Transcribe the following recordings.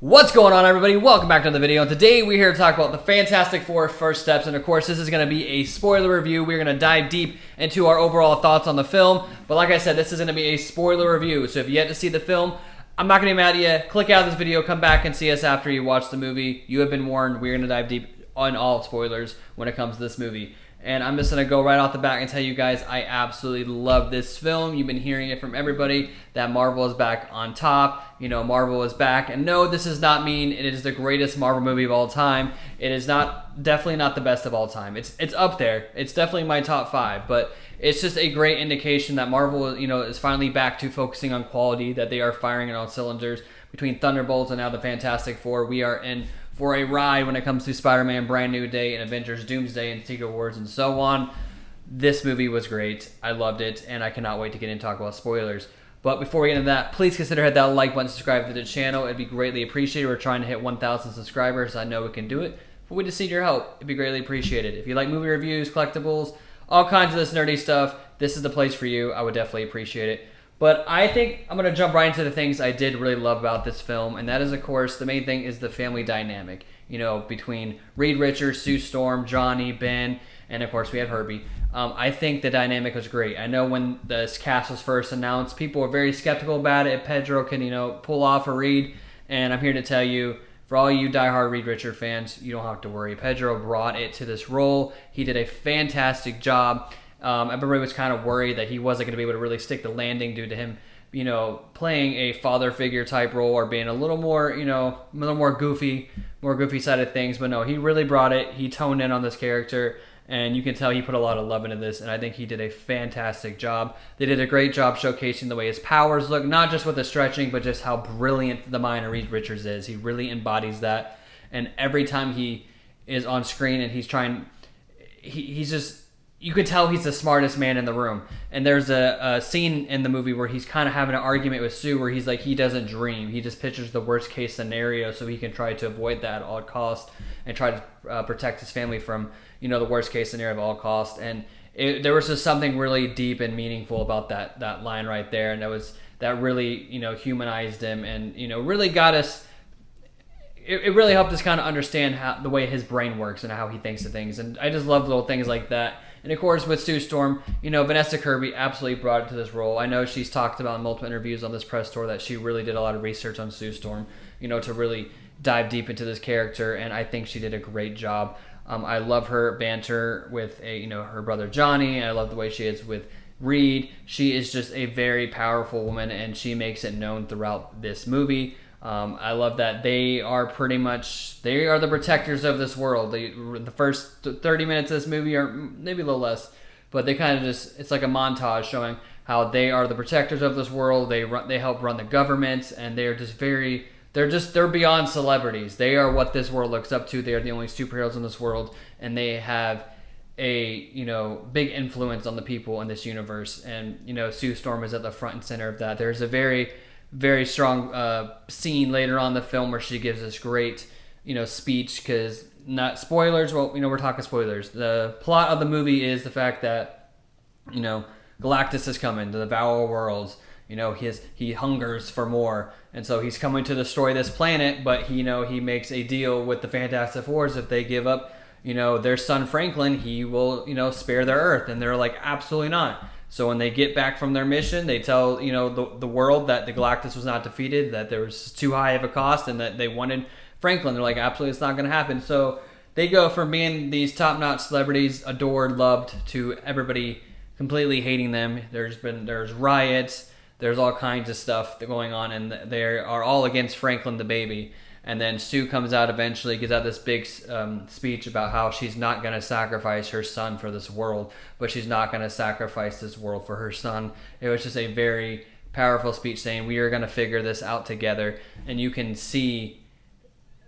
What's going on, everybody? Welcome back to the video. Today we're here to talk about the Fantastic Four First Steps, and of course this is going to be a spoiler review. We're going to dive deep into our overall thoughts on the film, but like I said, this is going to be a spoiler review, so if you yet to see the film, I'm not going to be mad at you. Click out of this video, come back and see us after you watch the movie. You have been warned. We're going to dive deep on all spoilers when it comes to this movie. And I'm just going to go right off the bat and tell you guys I absolutely love this film. You've been hearing it from everybody that Marvel is back on top. You know, Marvel is back. And no, this does not mean it is the greatest Marvel movie of all time. It is definitely not the best of all time. It's up there. It's definitely my top 5. But it's just a great indication that Marvel, you know, is finally back to focusing on quality, that they are firing on all cylinders. Between Thunderbolts and now the Fantastic Four, we are in for a ride when it comes to Spider-Man Brand New Day and Avengers Doomsday and Secret Wars and so on. This movie was great. I loved it, and I cannot wait to get in and talk about spoilers. But before we get into that, please consider hitting that like button, subscribe to the channel. It'd be greatly appreciated. We're trying to hit 1,000 subscribers. I know we can do it, but we just need your help. It'd be greatly appreciated. If you like movie reviews, collectibles, all kinds of this nerdy stuff, this is the place for you. I would definitely appreciate it. But I think I'm going to jump right into the things I did really love about this film, and that is, of course, the main thing is the family dynamic, you know, between Reed Richards, Sue Storm, Johnny, Ben, and, of course, we have Herbie. I think the dynamic was great. I know when this cast was first announced, people were very skeptical about it. If Pedro can, you know, pull off a Reed, and I'm here to tell you, for all you diehard Reed Richards fans, you don't have to worry. Pedro brought it to this role. He did a fantastic job. Everybody was kind of worried that he wasn't going to be able to really stick the landing due to him, you know, playing a father figure type role or being a little more, you know, a little more goofy side of things. But no, he really brought it. He toned in on this character, and you can tell he put a lot of love into this, and I think he did a fantastic job. They did a great job showcasing the way his powers look, not just with the stretching, but just how brilliant the mind of Reed Richards is. He really embodies that, and every time he is on screen and he's trying, he's just, you could tell he's the smartest man in the room. And there's a scene in the movie where he's kind of having an argument with Sue where he's like, he doesn't dream. He just pictures the worst case scenario so he can try to avoid that at all costs and try to protect his family from, you know, the worst case scenario at all costs. And there was just something really deep and meaningful about that line right there. And that really, you know, humanized him and, you know, really got us. It really helped us kind of understand the way his brain works and how he thinks of things. And I just love little things like that. And of course, with Sue Storm, you know, Vanessa Kirby absolutely brought it to this role. I know she's talked about in multiple interviews on this press tour that she really did a lot of research on Sue Storm, you know, to really dive deep into this character. And I think she did a great job. I love her banter with, her brother Johnny. I love the way she is with Reed. She is just a very powerful woman, and she makes it known throughout this movie. I love that they are the protectors of this world. The first 30 minutes of this movie, or maybe a little less, but they kind of it's like a montage showing how they are the protectors of this world. They help run the government, and they're beyond celebrities. They are what this world looks up to. They are the only superheroes in this world, and they have a, you know, big influence on the people in this universe. And, you know, Sue Storm is at the front and center of that. There's a very strong scene later on in the film where she gives this great, you know, speech, because not spoilers. Well, you know, we're talking spoilers. The plot of the movie is the fact that, you know, Galactus is coming to devour worlds. You know, he hungers for more, and so he's coming to destroy this planet. But he makes a deal with the Fantastic Four. If they give up, you know, their son Franklin, he will, you know, spare their Earth. And they're like, absolutely not. So when they get back from their mission, they tell, you know, the world that the Galactus was not defeated, that there was too high of a cost, and that they wanted Franklin. They're like, absolutely, it's not going to happen. So they go from being these top-notch celebrities, adored, loved, to everybody completely hating them. There's riots, there's all kinds of stuff going on, and they are all against Franklin the baby. And then Sue comes out eventually, gives out this big speech about how she's not going to sacrifice her son for this world, but she's not going to sacrifice this world for her son. It was just a very powerful speech saying, we are going to figure this out together. And you can see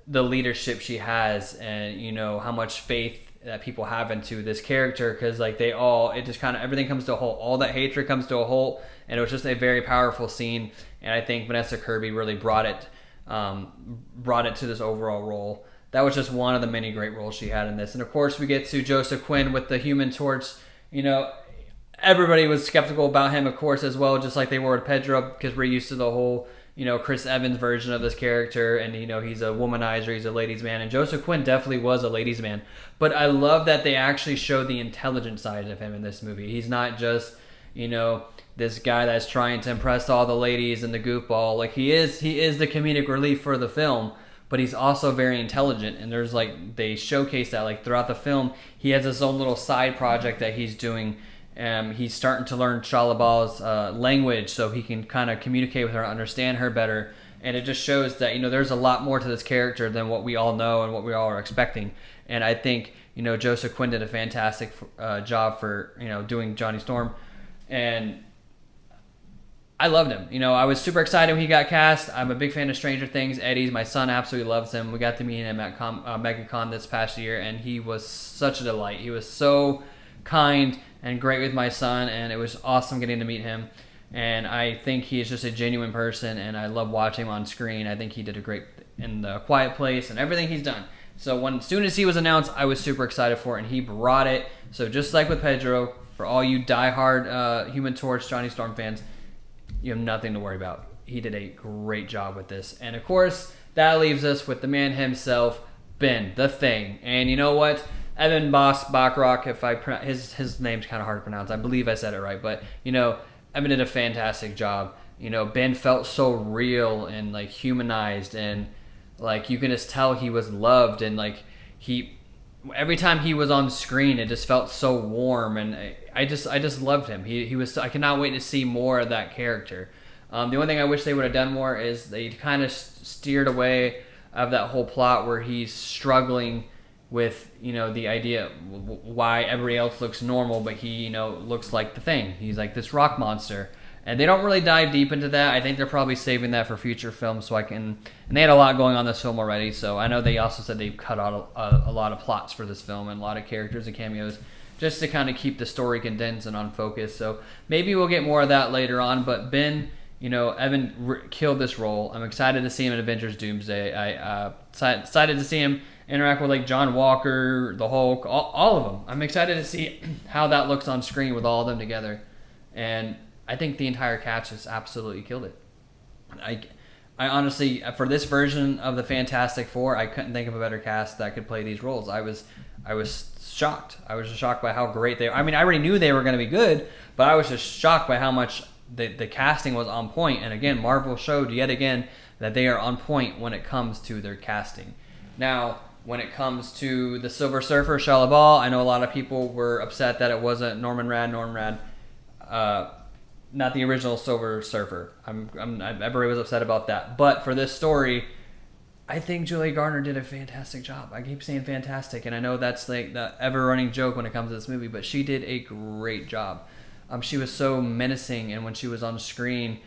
the leadership she has, and, you know, how much faith that people have into this character, because like everything comes to a halt. All that hatred comes to a halt, and it was just a very powerful scene. And I think Vanessa Kirby really brought it to this overall role. That was just one of the many great roles she had in this. And of course, we get to Joseph Quinn with the Human Torch. You know, everybody was skeptical about him, of course, as well, just like they were with Pedro, because we're used to the whole, Chris Evans' version of this character, and he's a womanizer, he's a ladies' man, and Joseph Quinn definitely was a ladies' man. But I love that they actually show the intelligent side of him in this movie. He's not just this guy that's trying to impress all the ladies and the goofball. Like he is the comedic relief for the film, but he's also very intelligent. And there's they showcase that throughout the film. He has his own little side project that he's doing. He's starting to learn Shia LaBeouf's language so he can kind of communicate with her and understand her better. And it just shows that there's a lot more to this character than what we all know and what we all are expecting. And I think Joseph Quinn did a fantastic job for doing Johnny Storm, and I loved him. I was super excited when he got cast. I'm a big fan of Stranger Things. Eddie's my son absolutely loves him. We got to meet him at MegaCon this past year, and he was such a delight. He was so kind and great with my son, and it was awesome getting to meet him. And I think he is just a genuine person, and I love watching him on screen. I think he did a great in The Quiet Place and everything he's done. So as soon as he was announced, I was super excited for it, and he brought it. So just like with Pedro, for all you diehard Human Torch Johnny Storm fans, you have nothing to worry about. He did a great job with this. And of course, that leaves us with the man himself, Ben, the Thing. And you know what? Evan Boss Bachrach, if his name's kind of hard to pronounce. I believe I said it right. But, Evan did a fantastic job. Ben felt so real and humanized, and you can just tell he was loved, and every time he was on screen, it just felt so warm, and I just loved him. He was. I cannot wait to see more of that character. The only thing I wish they would have done more is they kind of steered away of that whole plot where he's struggling with the idea why everybody else looks normal, but he looks like the Thing. He's like this rock monster, and they don't really dive deep into that. I think they're probably saving that for future films. And they had a lot going on this film already, so I know they also said they cut out a lot of plots for this film and a lot of characters and cameos just to kind of keep the story condensed and on focus. So maybe we'll get more of that later on. But Ben, Evan killed this role. I'm excited to see him in Avengers Doomsday. I excited to see him interact with John Walker, the Hulk, all of them. I'm excited to see how that looks on screen with all of them together. And I think the entire cast just absolutely killed it. I honestly, for this version of the Fantastic Four, I couldn't think of a better cast that could play these roles. I was shocked. I was just shocked by how great they. I mean, I already knew they were going to be good, but I was just shocked by how much the casting was on point. And again, Marvel showed yet again that they are on point when it comes to their casting. Now, when it comes to the Silver Surfer, Shia LaBeouf, I know a lot of people were upset that it wasn't Norman Rad, not the original Silver Surfer. Everybody was upset about that. But for this story, I think Julia Garner did a fantastic job. I keep saying fantastic, and I know that's the ever-running joke when it comes to this movie, but she did a great job. She was so menacing, and when she was on screen,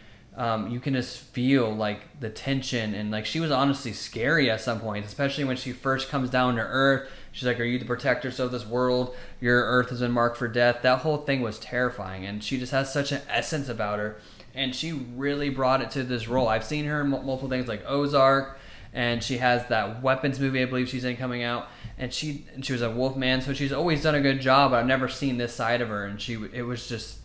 you can just feel the tension, and she was honestly scary at some point, especially when she first comes down to Earth. She's like, "Are you the protectors of this world? Your Earth has been marked for death." That whole thing was terrifying, and she just has such an essence about her, and she really brought it to this role. I've seen her in multiple things like Ozark, and she has that Weapons movie I believe she's in coming out, and she was a Wolfman, so she's always done a good job. But I've never seen this side of her, and it was just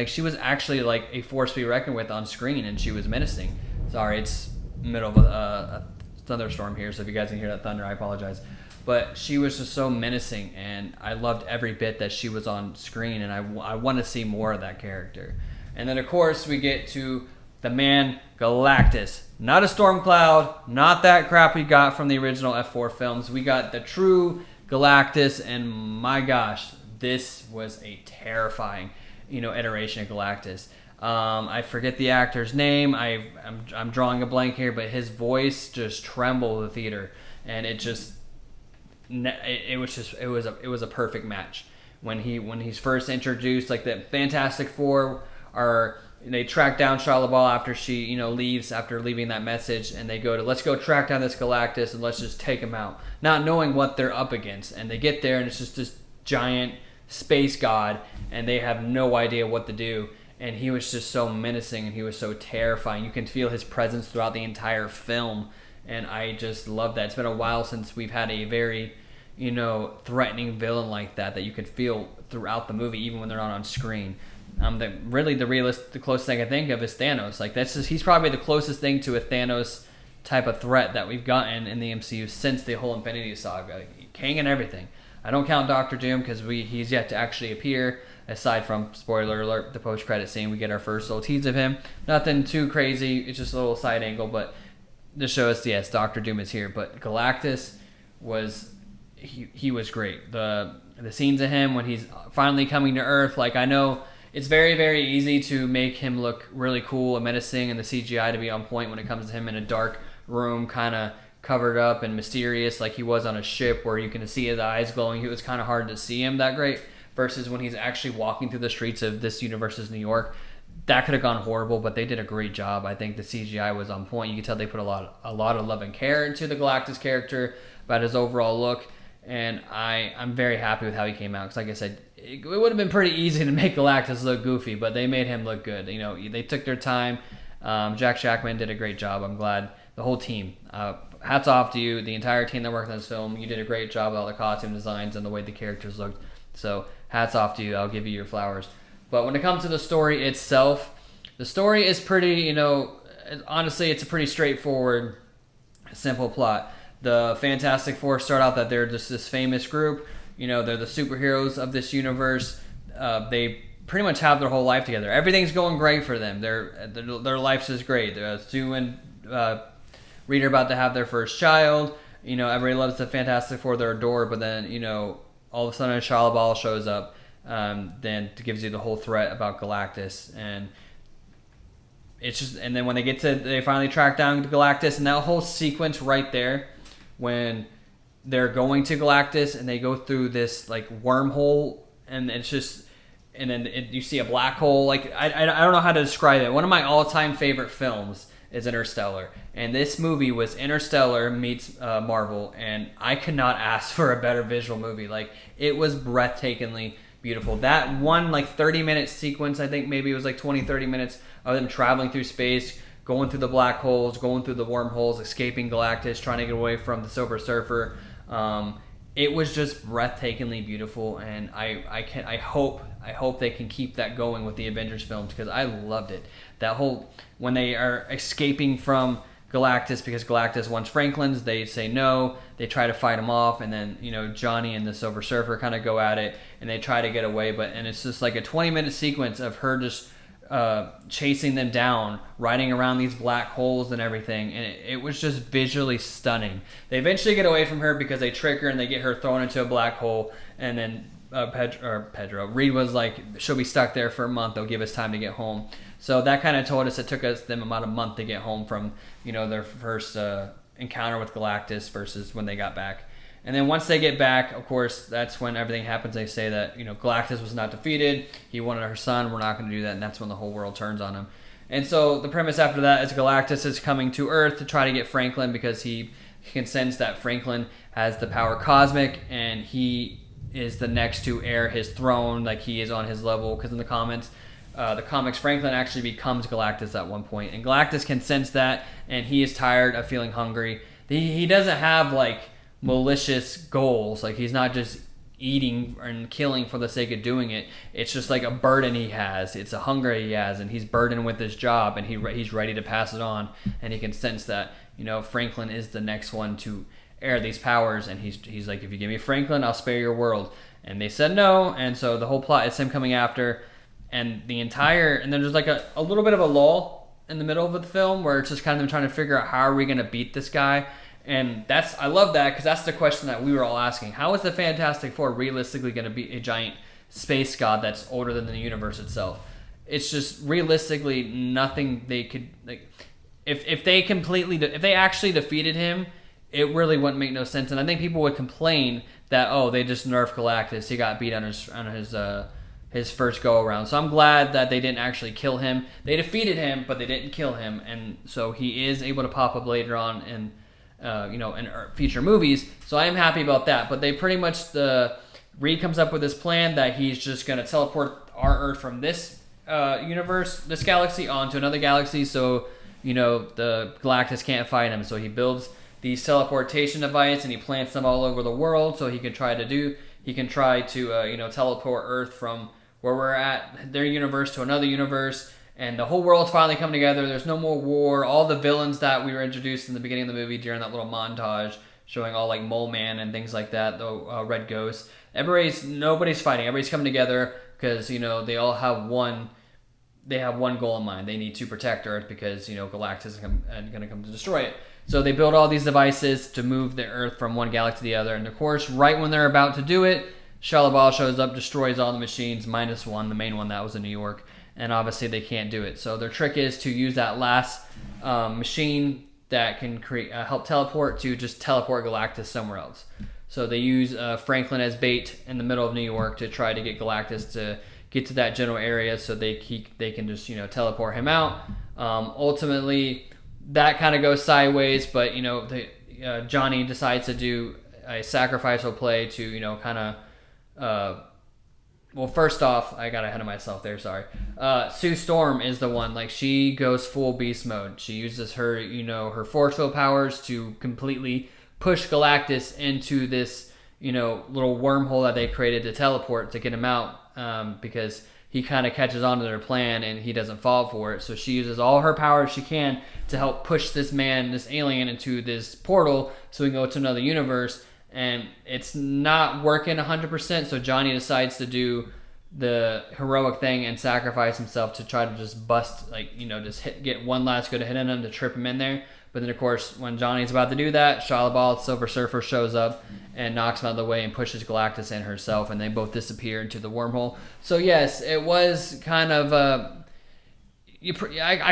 she was actually a force to be reckoned with on screen, and she was menacing. Sorry, it's middle of a thunderstorm here, so if you guys can hear that thunder, I apologize. But she was just so menacing, and I loved every bit that she was on screen, and I want to see more of that character. And then, of course, we get to the man Galactus. Not a storm cloud, not that crap we got from the original F4 films. We got the true Galactus, and my gosh, this was a terrifying iteration of Galactus. I forget the actor's name. I'm drawing a blank here, but his voice just trembled the theater, and it was a perfect match. When he's first introduced, the Fantastic Four they track down Shia LaBeouf after she leaves after leaving that message, and they go to let's go track down this Galactus and let's just take him out, not knowing what they're up against. And they get there, and it's just this giant space god, and they have no idea what to do. And he was just so menacing, and he was so terrifying. You can feel his presence throughout the entire film, and I just love that. It's been a while since we've had a very threatening villain like that you can feel throughout the movie, even when they're not on screen. the closest thing I think of is Thanos. Like he's probably the closest thing to a Thanos type of threat that we've gotten in the MCU since the whole Infinity Saga, Kang and everything. I don't count Doctor Doom because he's yet to actually appear. Aside from, spoiler alert, the post-credit scene, we get our first little tease of him. Nothing too crazy. It's just a little side angle, but to show us, yes, Doctor Doom is here. But Galactus he was great. The scenes of him when he's finally coming to Earth, like, I know it's very, very easy to make him look really cool and menacing, and the CGI to be on point when it comes to him in a dark room, kind of covered up and mysterious, like he was on a ship where you can see his eyes glowing. It was kind of hard to see him that great. Versus when he's actually walking through the streets of this universe's New York, that could have gone horrible, but they did a great job. I think the CGI was on point. You can tell they put a lot of love and care into the Galactus character, about his overall look, and I'm very happy with how he came out. Because like I said, it would have been pretty easy to make Galactus look goofy, but they made him look good. You know, they took their time. Jack Shackman did a great job. I'm glad. The whole team. Hats off to you, the entire team that worked on this film. You did a great job with all the costume designs and the way the characters looked. So hats off to you. I'll give you your flowers. But when it comes to the story itself, the story is pretty, honestly, it's a pretty straightforward, simple plot. The Fantastic Four start out that they're just this famous group. They're the superheroes of this universe. They pretty much have their whole life together. Everything's going great for them. Their life's is great. Sue and Reed are about to have their first child. Everybody loves the Fantastic Four. They're adored. But then, all of a sudden Shia LaBeouf shows up, then gives you the whole threat about Galactus, and it's just, and then when they finally track down Galactus, and that whole sequence right there, when they're going to Galactus and they go through this like wormhole, and it's just, and then you see a black hole. Like I don't know how to describe it. One of my all-time favorite films is Interstellar, and this movie was Interstellar meets Marvel, and I could not ask for a better visual movie. Like, it was breathtakingly beautiful. That one 30-minute sequence, I think maybe it was 20-30 minutes of them traveling through space, going through the black holes, going through the wormholes, escaping Galactus, trying to get away from the Silver Surfer. It was just breathtakingly beautiful, and I hope they can keep that going with the Avengers films, because I loved it. That whole, when they are escaping from Galactus because Galactus wants Franklin's, they say no, they try to fight him off, and then Johnny and the Silver Surfer kind of go at it, and they try to get away, and it's just like a 20-minute sequence of her just chasing them down, riding around these black holes and everything, and it was just visually stunning. They eventually get away from her because they trick her and they get her thrown into a black hole, and then Reed was like, she'll be stuck there for a month, they'll give us time to get home. So that kind of told us it took them about a month to get home from their first encounter with Galactus versus when they got back. And then once they get back, of course, that's when everything happens. They say that Galactus was not defeated. He wanted her son. We're not going to do that. And that's when the whole world turns on him. And so the premise after that is Galactus is coming to Earth to try to get Franklin, because he can sense that Franklin has the power cosmic, and he is the next to heir his throne. Like, he is on his level, because in the comics, Franklin actually becomes Galactus at one point, and Galactus can sense that, and he is tired of feeling hungry. He doesn't have malicious goals. Like, he's not just eating and killing for the sake of doing it. It's just like a burden he has. It's a hunger he has, and he's burdened with his job, and he's ready to pass it on, and he can sense that Franklin is the next one to heir these powers, and he's like, if you give me Franklin, I'll spare your world. And they said no, and so the whole plot is him coming after. And then there's a little bit of a lull in the middle of the film where it's just kind of them trying to figure out, how are we going to beat this guy? And I love that, because that's the question that we were all asking. How is the Fantastic Four realistically going to beat a giant space god that's older than the universe itself? It's just realistically nothing they could, if they actually defeated him, it really wouldn't make no sense. And I think people would complain that, they just nerfed Galactus. He got beat on his first go around. So I'm glad that they didn't actually kill him. They defeated him, but they didn't kill him, and so he is able to pop up later on in future movies. So I am happy about that. But they pretty much, Reed comes up with this plan that he's just going to teleport our Earth from this universe, this galaxy, onto another galaxy, so the Galactus can't fight him. So he builds these teleportation devices, and he plants them all over the world, so he can try to teleport Earth from where we're at their universe to another universe, and the whole world's finally come together. There's no more war. All the villains that we were introduced in the beginning of the movie during that little montage showing all like Mole Man and things like that, the Red Ghost. Nobody's fighting. Everybody's coming together because they all have one. They have one goal in mind. They need to protect Earth because Galactus is going to come to destroy it. So they build all these devices to move the Earth from one galaxy to the other. And of course, right when they're about to do it, Shia LaBeouf shows up, destroys all the machines, minus one, the main one that was in New York. And obviously they can't do it. So their trick is to use that last machine that can help teleport to just teleport Galactus somewhere else. So they use Franklin as bait in the middle of New York to try to get Galactus to get to that general area so they can just teleport him out. Ultimately, that kind of goes sideways, but Johnny decides to do a sacrificial play to well, first off, I got ahead of myself there, sorry. Sue Storm is the one, like, she goes full beast mode. She uses her, her force field powers to completely push Galactus into this, little wormhole that they created to teleport to get him out, because he kind of catches on to their plan and he doesn't fall for it. So she uses all her powers she can to help push this alien into this portal so we can go to another universe. And it's not working 100%, so Johnny decides to do the heroic thing and sacrifice himself to try to just bust, get one last good hit on him to trip him in there. But then, of course, when Johnny's about to do that, Shia LaBeouf, Silver Surfer, shows up and knocks him out of the way and pushes Galactus in herself, and they both disappear into the wormhole. So, yes, it was kind of... I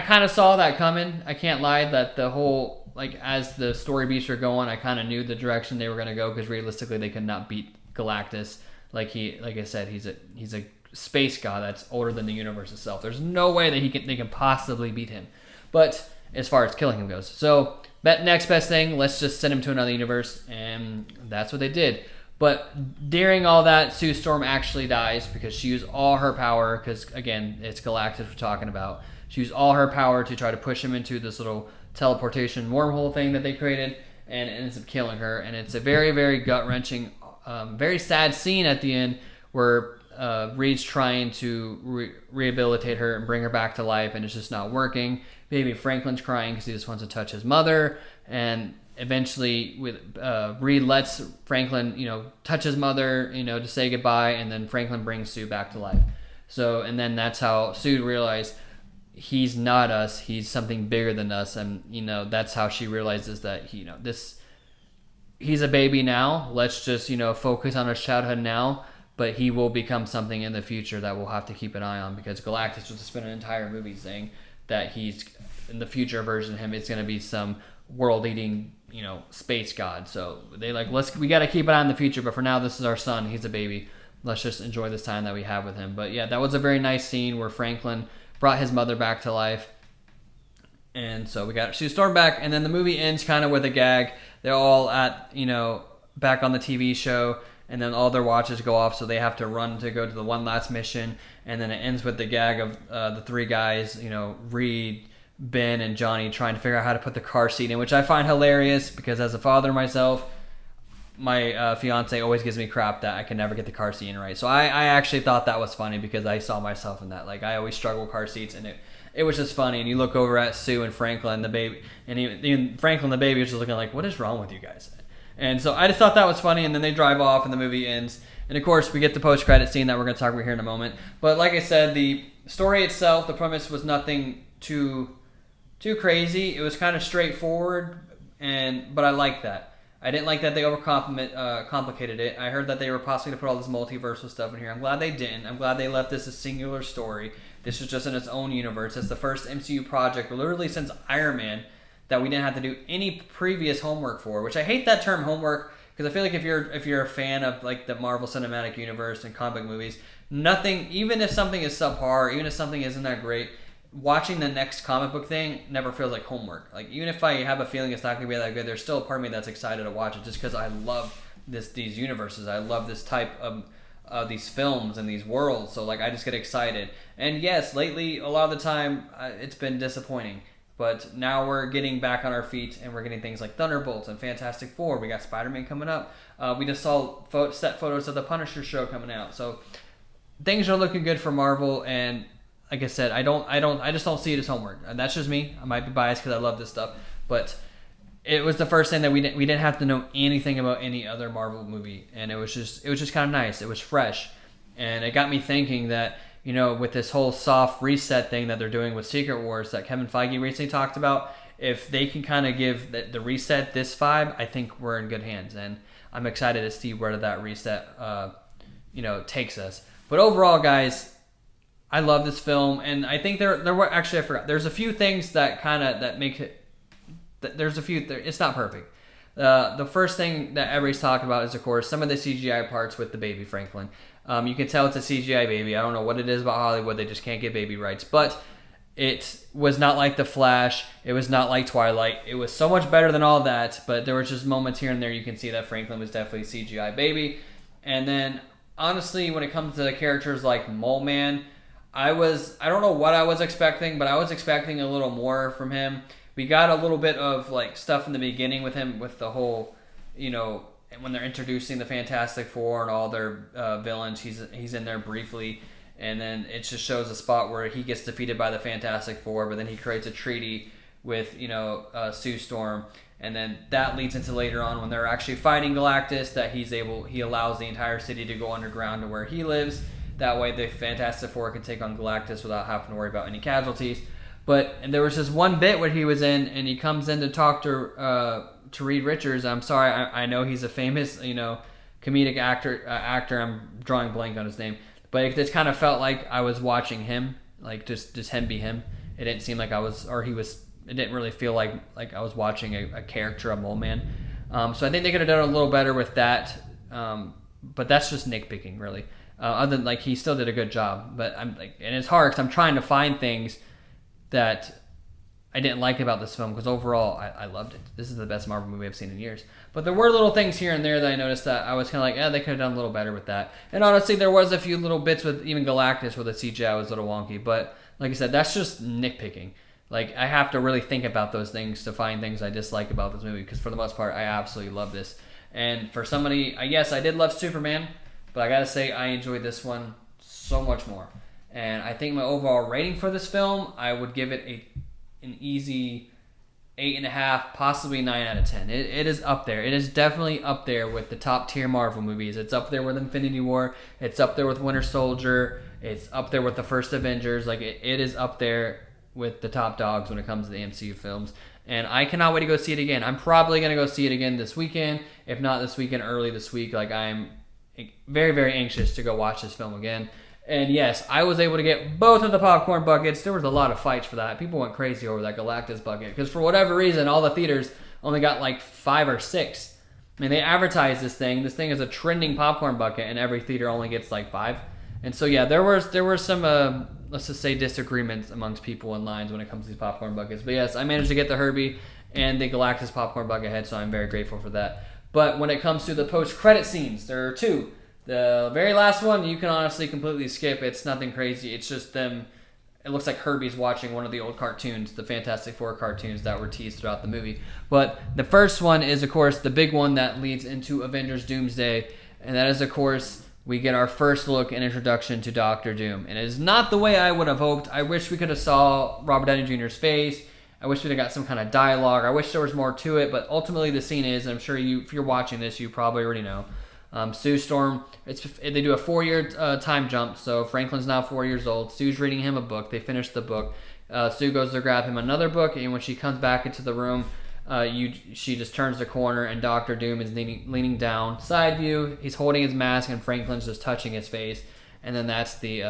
kind of saw that coming. I can't lie that the whole... as the story beats were going, I kind of knew the direction they were going to go, because realistically they could not beat Galactus. Like I said, he's a space god that's older than the universe itself. There's no way that they can possibly beat him. But as far as killing him goes, so next best thing, let's just send him to another universe, and that's what they did. But during all that, Sue Storm actually dies because she used all her power. Because again, it's Galactus we're talking about. She used all her power to try to push him into this little teleportation wormhole thing that they created, and it ends up killing her. And it's a very, very gut-wrenching, very sad scene at the end where Reed's trying to rehabilitate her and bring her back to life, and it's just not working. Baby Franklin's crying because he just wants to touch his mother, and eventually Reed lets Franklin touch his mother to say goodbye, and then Franklin brings Sue back to life. So, and then that's how Sue realized he's not us, he's something bigger than us. And that's how she realizes that he's a baby now, let's just focus on his childhood now, but he will become something in the future that we'll have to keep an eye on, because Galactus was to spend an entire movie saying that he's in the future version of him, it's going to be some world-eating space god. So they we got to keep an eye on the future, but for now this is our son, he's a baby, let's just enjoy this time that we have with him. But yeah, that was a very nice scene where Franklin brought his mother back to life. And so we got Sue Storm back, and then the movie ends kind of with a gag. They're all at, back on the TV show, and then all their watches go off, so they have to run to go to the one last mission. And then it ends with the gag of the three guys, Reed, Ben, and Johnny trying to figure out how to put the car seat in, which I find hilarious, because as a father myself, my fiance always gives me crap that I can never get the car seat in right. So I actually thought that was funny, because I saw myself in that. Like, I always struggle with car seats, and it was just funny. And you look over at Sue and Franklin, the baby, and even Franklin, the baby, was just looking like, what is wrong with you guys? And so I just thought that was funny, and then they drive off, and the movie ends. And of course, we get the post-credit scene that we're going to talk about here in a moment. But like I said, the story itself, the premise was nothing too crazy. It was kind of straightforward, but I liked that. I didn't like that they complicated it. I heard that they were possibly going to put all this multiversal stuff in here. I'm glad they didn't. I'm glad they left this a singular story. This was just in its own universe. It's the first MCU project, literally since Iron Man, that we didn't have to do any previous homework for, which I hate that term homework, because I feel like if you're a fan of like the Marvel Cinematic Universe and comic movies, nothing, even if something is subpar, even if something isn't that great, watching the next comic book thing never feels like homework. Like, even if I have a feeling it's not going to be that good, there's still a part of me that's excited to watch it, just because I love these universes. I love this type of these films and these worlds. So like, I just get excited. And yes, lately a lot of the time it's been disappointing. But now we're getting back on our feet, and we're getting things like Thunderbolts and Fantastic Four. We got Spider-Man coming up. We just saw set photos of the Punisher show coming out. So things are looking good for Marvel, and like I said, I just don't see it as homework, and that's just me. I might be biased because I love this stuff, but it was the first thing that we didn't have to know anything about any other Marvel movie, and it was just kind of nice. It was fresh, and it got me thinking that, you know, with this whole soft reset thing that they're doing with Secret Wars that Kevin Feige recently talked about, if they can kind of give the reset this vibe, I think we're in good hands, and I'm excited to see where that reset takes us. But overall, guys, I love this film, and I think there were actually, I forgot, there's a few things that make it. There's a few. It's not perfect. The first thing that everybody's talking about is, of course, some of the CGI parts with the baby Franklin. You can tell it's a CGI baby. I don't know what it is about Hollywood. They just can't get baby rights. But it was not like The Flash. It was not like Twilight. It was so much better than all that. But there was just moments here and there you can see that Franklin was definitely a CGI baby. And then, honestly, when it comes to characters like Mole Man, I don't know what I was expecting, but I was expecting a little more from him. We got a little bit of like stuff in the beginning with him, with the whole, when they're introducing the Fantastic Four and all their villains. He's in there briefly, and then it just shows a spot where he gets defeated by the Fantastic Four, but then he creates a treaty with Sue Storm, and then that leads into later on when they're actually fighting Galactus, that he allows the entire city to go underground to where he lives. That way the Fantastic Four can take on Galactus without having to worry about any casualties. And there was this one bit where he was in, and he comes in to talk to Reed Richards. I'm sorry, I know he's a famous, comedic actor. I'm drawing blank on his name, but it just kind of felt like I was watching him, like just him be him. It didn't seem like I was, or he was. It didn't really feel like I was watching a character, a Mole Man. So I think they could have done a little better with that. But that's just nitpicking, really. Other than he still did a good job, but and it's hard because I'm trying to find things that I didn't like about this film, because overall I loved it. This is the best Marvel movie I've seen in years. But there were little things here and there that I noticed that I was kind of like, they could have done a little better with that. And honestly, there was a few little bits with even Galactus where the CGI was a little wonky. But like I said, that's just nitpicking. I have to really think about those things to find things I dislike about this movie, because for the most part, I absolutely love this. And for somebody, yes, I did love Superman, but I gotta say, I enjoyed this one so much more. And I think my overall rating for this film, I would give it an easy 8.5, possibly 9 out of 10. It is up there. It is definitely up there with the top tier Marvel movies. It's up there with Infinity War. It's up there with Winter Soldier. It's up there with the first Avengers. It is up there with the top dogs when it comes to the MCU films. And I cannot wait to go see it again. I'm probably going to go see it again this weekend. If not this weekend, early this week. I'm very, very anxious to go watch this film again. And yes, I was able to get both of the popcorn buckets. There was a lot of fights for that. People went crazy over that Galactus bucket, because for whatever reason, all the theaters only got 5 or 6. I mean, they advertised this thing. This thing is a trending popcorn bucket, and every theater only gets 5. And so yeah, there were some let's just say disagreements amongst people in lines when it comes to these popcorn buckets. But yes, I managed to get the Herbie and the Galactus popcorn bucket head, so I'm very grateful for that. But when it comes to the post-credit scenes, there are 2. The very last one, you can honestly completely skip. It's nothing crazy. It's just them. It looks like Herbie's watching one of the old cartoons, the Fantastic Four cartoons that were teased throughout the movie. But the first one is, of course, the big one that leads into Avengers Doomsday. And that is, of course, we get our first look and introduction to Doctor Doom. And it is not the way I would have hoped. I wish we could have saw Robert Downey Jr.'s face. I wish we'd have got some kind of dialogue. I wish there was more to it. But ultimately, the scene is, and I'm sure if you're watching this, you probably already know, Sue Storm, they do a 4-year time jump, so Franklin's now 4 years old. Sue's reading him a book. They finish the book. Sue goes to grab him another book, and when she comes back into the room, she just turns the corner, and Doctor Doom is leaning down. Side view, he's holding his mask, and Franklin's just touching his face. And then that's the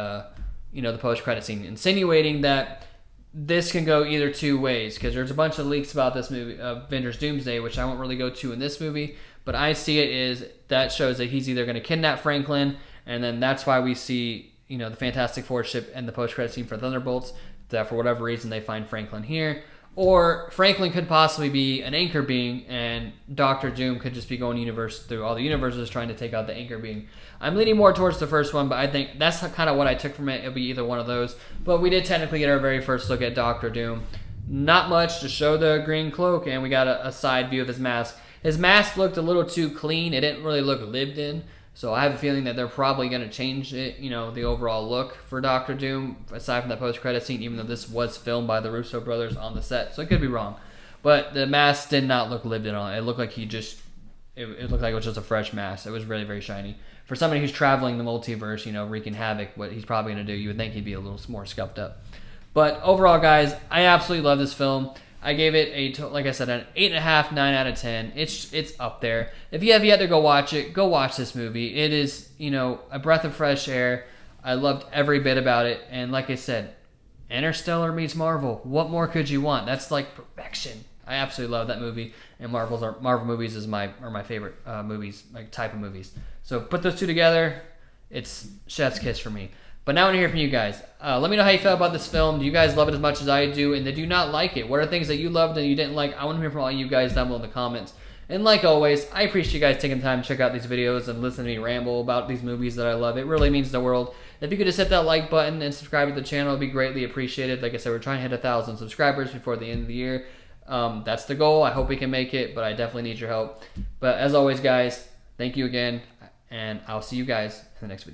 the post-credit scene, insinuating that this can go either 2 ways, because there's a bunch of leaks about this movie, Avengers Doomsday, which I won't really go to in this movie. But I see it is that shows that he's either going to kidnap Franklin, and then that's why we see, the Fantastic Four ship and the post-credit scene for Thunderbolts, that for whatever reason they find Franklin here. Or Franklin could possibly be an anchor being, and Doctor Doom could just be going through all the universes trying to take out the anchor being. I'm leaning more towards the first one, but I think that's kind of what I took from it. It'll be either one of those. But we did technically get our very first look at Doctor Doom. Not much to show the green cloak, and we got a side view of his mask. His mask looked a little too clean. It didn't really look lived in. So I have a feeling that they're probably going to change it, you know, the overall look for Doctor Doom, aside from that post-credit scene, even though this was filmed by the Russo brothers on the set. So it could be wrong. But the mask did not look lived in on. It looked like it looked like it was just a fresh mask. It was really, very shiny. For somebody who's traveling the multiverse, you know, wreaking havoc, what he's probably going to do, you would think he'd be a little more scuffed up. But overall, guys, I absolutely love this film. I gave it like I said, an 8.5, 9 out of 10. It's up there. If you have yet to go watch it, go watch this movie. It is, you know, a breath of fresh air. I loved every bit about it. And like I said, Interstellar meets Marvel. What more could you want? That's like perfection. I absolutely love that movie. And Marvel movies are my favorite movies, like type of movies. So put those two together, it's chef's kiss for me. But now I want to hear from you guys. Let me know how you felt about this film. Do you guys love it as much as I do? And do you not like it? What are things that you loved and you didn't like? I want to hear from all you guys down below in the comments. And like always, I appreciate you guys taking the time to check out these videos and listen to me ramble about these movies that I love. It really means the world. If you could just hit that like button and subscribe to the channel, it would be greatly appreciated. Like I said, we're trying to hit 1,000 subscribers before the end of the year. That's the goal. I hope we can make it, but I definitely need your help. But as always, guys, thank you again, and I'll see you guys in the next video.